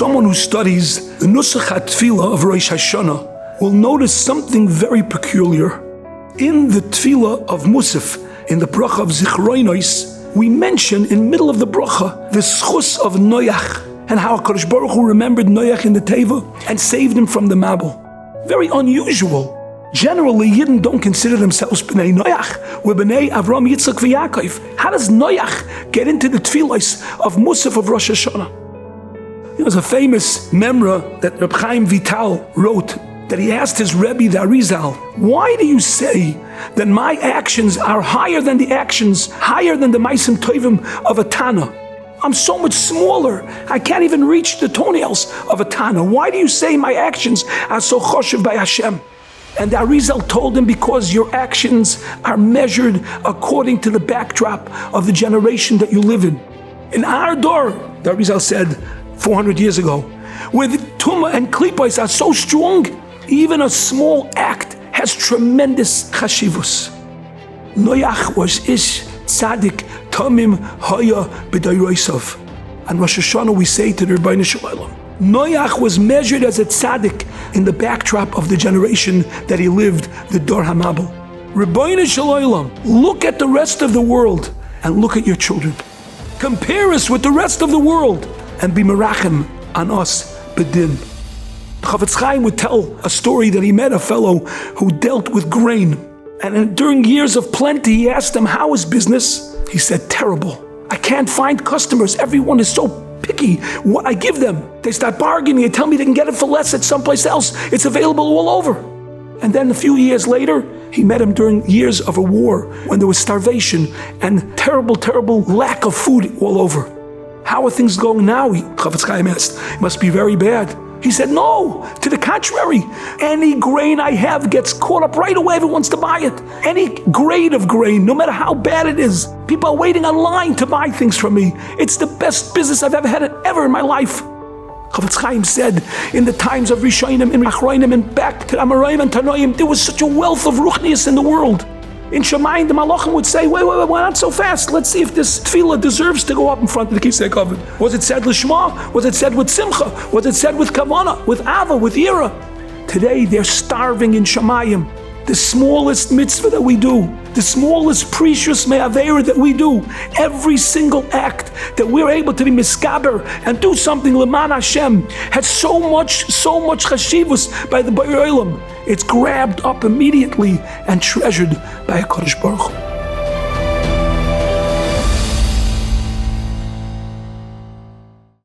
Someone who studies the Nusach HaTfilah of Rosh Hashanah will notice something very peculiar. In the Tfilah of Musaf, in the bracha of Zichronos, we mention in middle of the bracha the schus of Noach and how HaKadosh Baruch Hu remembered Noach in the Teva and saved him from the Mabul. Very unusual. Generally, Yidden don't consider themselves B'nai Noach. We're B'nai Avram, Yitzchak, v'Yaakov. How does Noach get into the Tfilos of Musaf of Rosh Hashanah? There was a famous memra that Reb Chaim Vital wrote, that he asked his Rebbe, the Arizal, why do you say that my actions are higher than the Maisim Tovim of a Tana? I'm so much smaller, I can't even reach the toenails of a Tana. Why do you say my actions are so choshev by Hashem? And the Arizal told him, because your actions are measured according to the backdrop of the generation that you live in. In our door, the Arizal said 400 years ago, where the Tumah and Klipos are so strong, even a small act has tremendous chashivus. Noach was ish tzaddik tamim haya b'dayroisav. On Rosh Hashanah we say to the Rebbeinu Shalom, Noach was measured as a tzaddik in the backdrop of the generation that he lived, the Dor HaMabul. Rebbeinu Shalom, look at the rest of the world and look at your children. Compare us with the rest of the world and be merachem on us bedin. Chafetz Chaim would tell a story that he met a fellow who dealt with grain. And during years of plenty, he asked him, how is business? He said, terrible. I can't find customers. Everyone is so picky what I give them. They start bargaining. They tell me they can get it for less at someplace else. It's available all over. And then a few years later, he met him during years of a war when there was starvation and terrible, terrible lack of food all over. How are things going now? Chafetz Chaim asked. It must be very bad. He said, no, to the contrary. Any grain I have gets caught up right away. Everyone wants to buy it. Any grade of grain, no matter how bad it is. People are waiting online to buy things from me. It's the best business I've ever had ever in my life. Chafetz Chaim said, in the times of Rishonim and Achronim and back to Amoraim and Tanoim, there was such a wealth of Ruchnius in the world. In Shemayim, the Malachim would say, wait, why not so fast? Let's see if this tefillah deserves to go up in front of the Kisei Kavod. Was it said Lishma? Was it said with Simcha? Was it said with Kavana, with Ava, with Yira? Today, they're starving in Shemayim. The smallest mitzvah that we do, the smallest precious me'avera that we do, every single act that we're able to be miskaber and do something l'man Hashem has so much chashivus by the Ba'er Olam. It's grabbed up immediately and treasured by HaKadosh Baruch Hu.